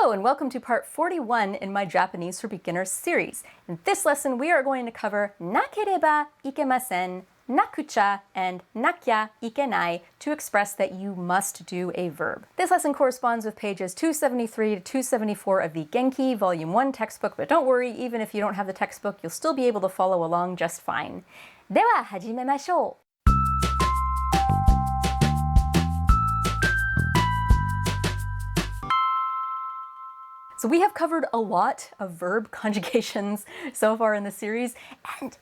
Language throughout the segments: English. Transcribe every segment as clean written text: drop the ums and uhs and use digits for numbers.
Hello and welcome to part 41 in my Japanese for Beginners series. In this lesson, we are going to cover nakereba-ikemasen, nakucha, and nakya ikenai to express that you must do a verb. This lesson corresponds with pages 273 to 274 of the Genki Volume 1 textbook, but don't worry, even if you don't have the textbook, you'll still be able to follow along just fine. では始めましょう。So we have covered a lot of verb conjugations so far in the series, and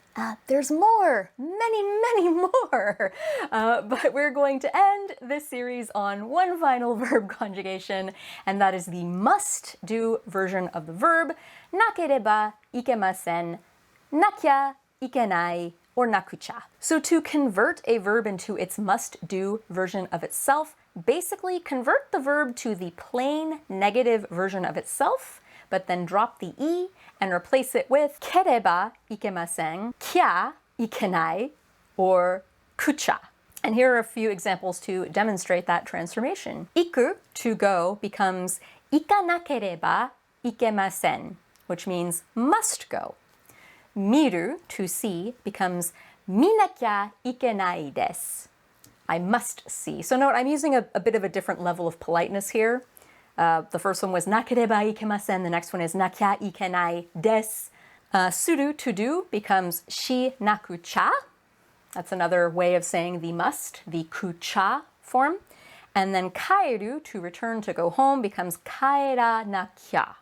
there's more, many more. But we're going to end this series on one final verb conjugation, and that is the must-do version of the verb, nakereba-ikemasen, nakya, ikenai, or nakucha. So to convert a verb into its must-do version of itself, basically convert the verb to the plain negative version of itself, but then drop the e and replace it with kereba ikemasen, kya ikenai, or kucha. And here are a few examples to demonstrate that transformation. Iku, to go, becomes ikanakereba ikemasen, which means must go. Miru, to see, becomes minakya ikenai desu. I must see. So note, I'm using a bit of a different level of politeness here. The first one was nakereba-ikemasen, the next one is nakya ikenai desu. Suru, to do, becomes shi nakucha. That's another way of saying the must, the kucha form. And then kaeru, to return, to go home, becomes kaera nakya.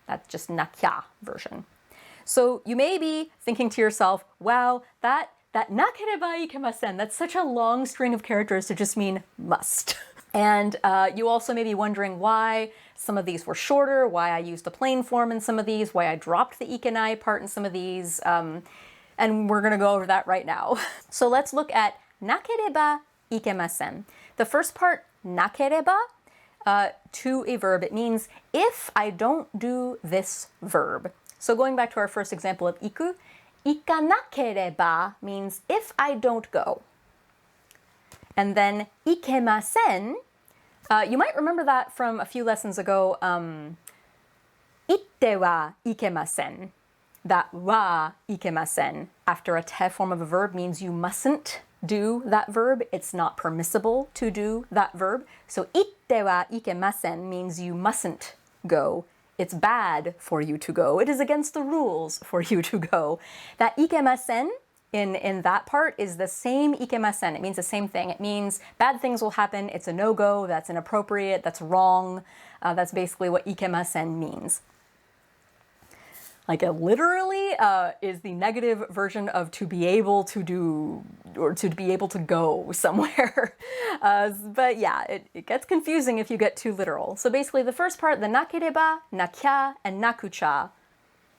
That's just nakya version. So you may be thinking to yourself, wow, that nakereba-ikemasen, that's such a long string of characters to just mean must. And you also may be wondering why some of these were shorter, why I used the plain form in some of these, why I dropped the ikenai part in some of these, and we're going to go over that right now. So let's look at nakereba-ikemasen. The first part, nakereba, to a verb, it means if I don't do this verb. So going back to our first example of iku, ikanakereba means if I don't go. And then ikemasen, you might remember that from a few lessons ago, itte wa ikemasen. That wa ikemasen after a te form of a verb means you mustn't do that verb. It's not permissible to do that verb. So itte wa ikemasen means you mustn't go. It's bad for you to go. It is against the rules for you to go. That ikemasen in that part is the same ikemasen. It means the same thing. It means bad things will happen. It's a no-go. That's inappropriate. That's wrong. That's basically what ikemasen means. Like literally is the negative version of to be able to do or to be able to go somewhere. But yeah, it gets confusing if you get too literal. So basically the first part, the nakereba, nakya, and nakucha,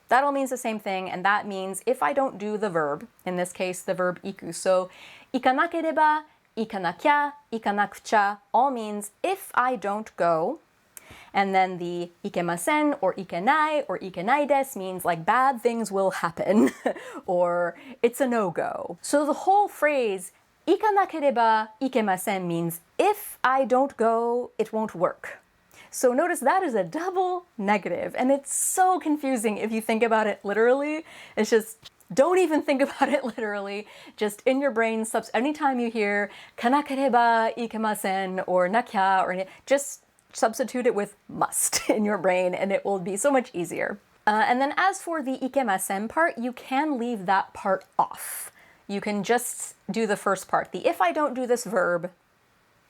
that all means the same thing, and that means if I don't do the verb, in this case the verb iku. So ikanakereba, ikanakya, ikanakucha all means if I don't go. And then the ikemasen or ikenai or ikenai desu means like bad things will happen or it's a no-go. So the whole phrase ikanakereba ikemasen means if I don't go, it won't work. So notice that is a double negative, and it's so confusing if you think about it literally. It's just, don't even think about it literally. Just in your brain, anytime you hear kanakereba ikemasen or nakya or just substitute it with must in your brain and it will be so much easier. And then as for the ikemasen part, you can leave that part off. You can just do the first part, the if I don't do this verb,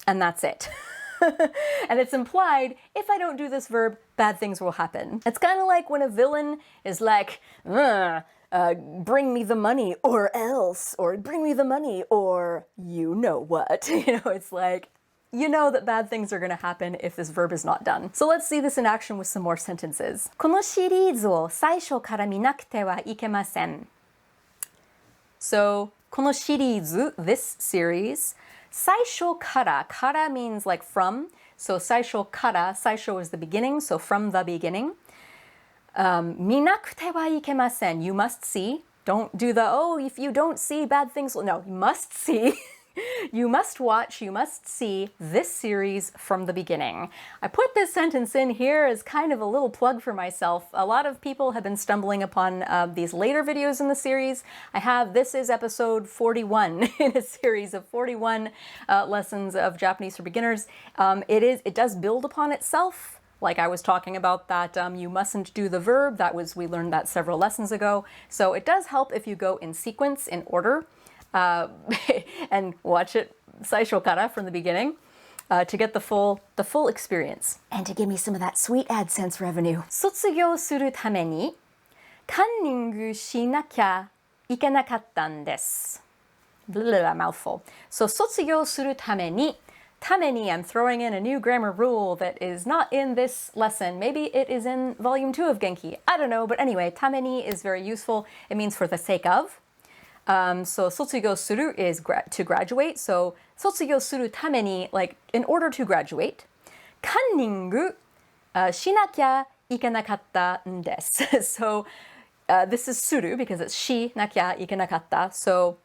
and that's it. And it's implied, if I don't do this verb, bad things will happen. It's kind of like when a villain is like, bring me the money or else, or bring me the money or you know what. It's like, you know that bad things are going to happen if this verb is not done. So let's see this in action with some more sentences. このシリーズを最初から見なくてはいけません. So, このシリーズ, this series, 最初から, kara means like from, so 最初から, 最初 is the beginning, so from the beginning. 見なくてはいけません, you must see. Don't do the, oh, if you don't see bad things, no, you must see. You must watch, you must see this series from the beginning. I put this sentence in here as kind of a little plug for myself. A lot of people have been stumbling upon these later videos in the series. This is episode 41 in a series of 41 lessons of Japanese for beginners. It does build upon itself. Like I was talking about that you mustn't do the verb. We learned that several lessons ago. So it does help if you go in sequence, in order. And watch it 最初から from the beginning to get the full experience. And to give me some of that sweet AdSense revenue. 卒業するためにカンニングしなきゃいけなかったんです。Mouthful. So 卒業するために I'm throwing in a new grammar rule that is not in this lesson. Maybe it is in volume 2 of Genki. I don't know, but anyway, ために is very useful. It means for the sake of. So 卒業する is to graduate. So 卒業するために like in order to graduate. カンニングしなきゃいけなかったんです。So this is する because it's しなきゃいけなかった. So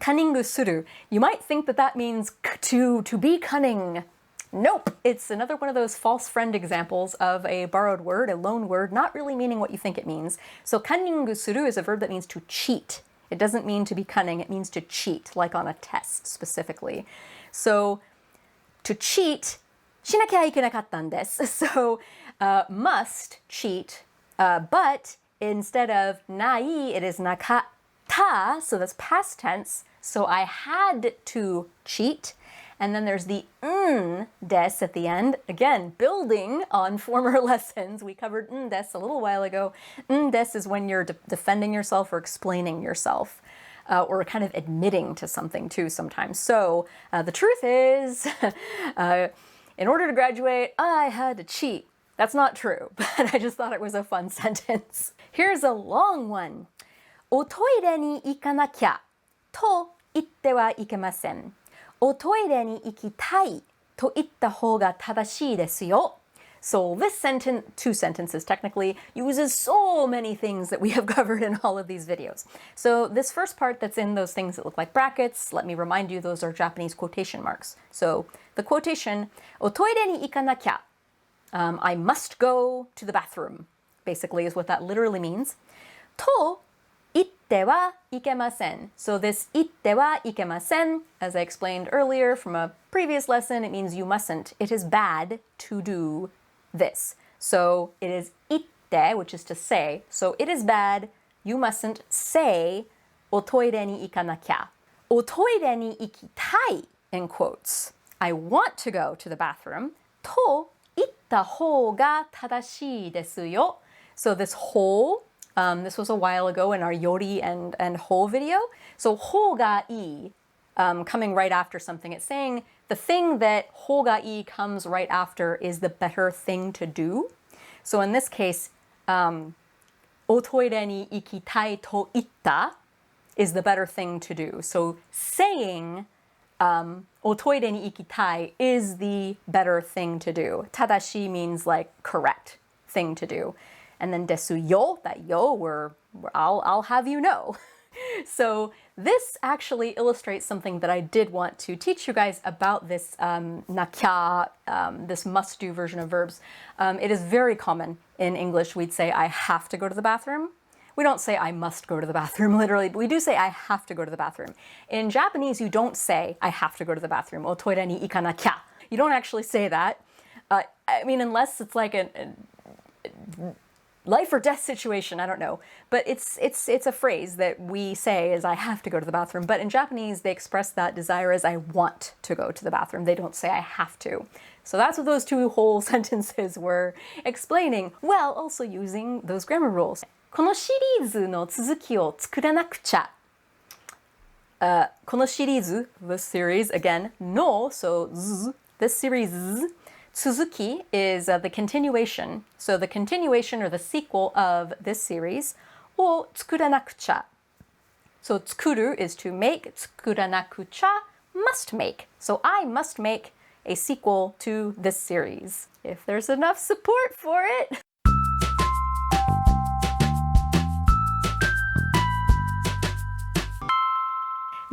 カンニングする. You might think that means to be cunning. Nope, it's another one of those false friend examples of a borrowed word, a loan word, not really meaning what you think it means. So カンニングする is a verb that means to cheat. It doesn't mean to be cunning, it means to cheat, like on a test specifically. So, to cheat, しなきゃいけなかったんです. So, must cheat, but instead of ない, it is なかった, so that's past tense. So, I had to cheat. And then there's the des at the end. Again, building on former lessons. We covered des a little while ago. Des is when you're defending yourself or explaining yourself, or kind of admitting to something too sometimes. So the truth is, in order to graduate, I had to cheat. That's not true, but I just thought it was a fun sentence. Here's a long one. おトイレに行かなきゃと言ってはいけません。おトイレに行きたいと言った方が正しいですよ. So this sentence, 2 sentences technically, uses so many things that we have covered in all of these videos. So this first part that's in those things that look like brackets, let me remind you, those are Japanese quotation marks. So the quotation, おトイレに行かなきゃ, I must go to the bathroom, basically is what that literally means. と言ってはいけません. So this 言ってはいけません, as I explained earlier from a previous lesson, it means you mustn't. It is bad to do this. So it is 言って, which is to say. So it is bad, you mustn't say おトイレに行かなきゃ. おトイレに行きたい in quotes. I want to go to the bathroom. と言った方が正しいですよ. So this whole this was a while ago in our yori and ho video. So ho ga i, coming right after something. It's saying the thing that ho ga i comes right after is the better thing to do. So in this case, o toire ni ikitai to itta is the better thing to do. So saying o toire ni ikitai is the better thing to do. Tadashi means like correct thing to do. And then desu yo, that yo, I'll have you know. So this actually illustrates something that I did want to teach you guys about this nakya, this must-do version of verbs. It is very common in English. We'd say, I have to go to the bathroom. We don't say, I must go to the bathroom, literally, but we do say, I have to go to the bathroom. In Japanese, you don't say, I have to go to the bathroom. O toire ni ikanakya. You don't actually say that. I mean, unless it's like a life or death situation, I don't know. But it's a phrase that we say is I have to go to the bathroom. But in Japanese, they express that desire as I want to go to the bathroom. They don't say I have to. So that's what those 2 whole sentences were explaining, while also using those grammar rules. このシリーズの続きを作らなくちゃ. このシリーズ, this series, again, no, so z, this series, Suzuki is the continuation. So the continuation or the sequel of this series. を作らなくちゃ. So 作る is to make. 作らなくちゃ must make. So I must make a sequel to this series. If there's enough support for it.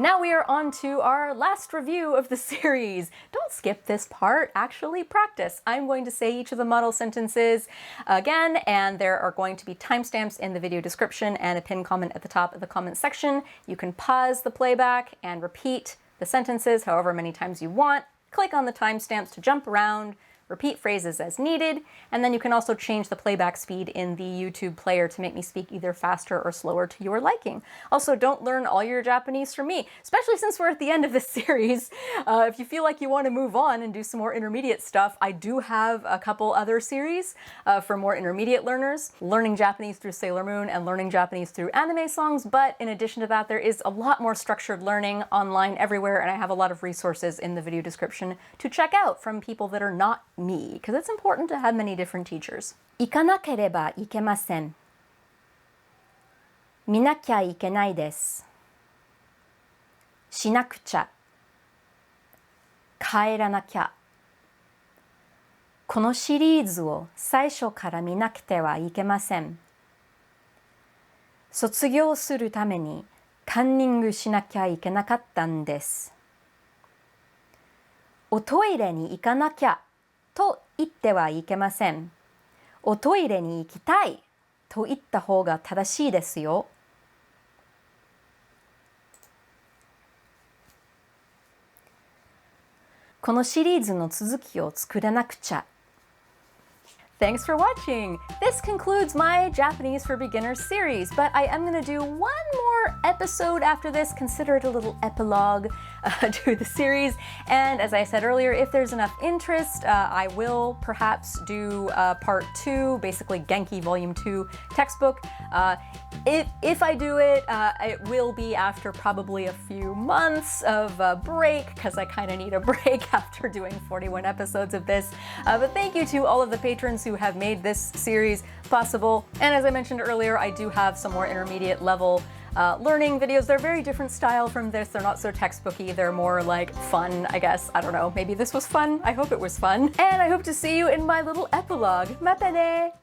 Now we are on to our last review of the series. Don't skip this part, actually practice. I'm going to say each of the model sentences again, and there are going to be timestamps in the video description and a pinned comment at the top of the comment section. You can pause the playback and repeat the sentences however many times you want. Click on the timestamps to jump around, repeat phrases as needed, and then you can also change the playback speed in the YouTube player to make me speak either faster or slower to your liking. Also, don't learn all your Japanese from me, especially since we're at the end of this series. If you feel like you want to move on and do some more intermediate stuff, I do have a couple other series for more intermediate learners, learning Japanese through Sailor Moon and learning Japanese through anime songs, but in addition to that, there is a lot more structured learning online everywhere, and I have a lot of resources in the video description to check out from people that are not me, because it's important to have many different teachers. 行かなければいけません。見なきゃいけないです。しなくちゃ。帰らなきゃ。このシリーズを最初から見なくてはいけません。卒業するためにカンニングしなきゃいけなかったんです。おトイレに行かなきゃと言ってはいけません。おトイレに行きたいと言った方が正しいですよ。このシリーズの続きを作らなくちゃ。Thanks for watching! This concludes my Japanese for Beginners series, but I am going to do one more episode after this. Consider it a little epilogue to the series. And as I said earlier, if there's enough interest, I will perhaps do part 2, basically Genki Volume 2 textbook. If I do it, it will be after probably a few months of a break, because I kind of need a break after doing 41 episodes of this. But thank you to all of the patrons who have made this series possible. And as I mentioned earlier, I do have some more intermediate level learning videos. They're very different style from this. They're not so textbooky. They're more like fun, I guess. I don't know. Maybe this was fun. I hope it was fun. And I hope to see you in my little epilogue. Mata ne!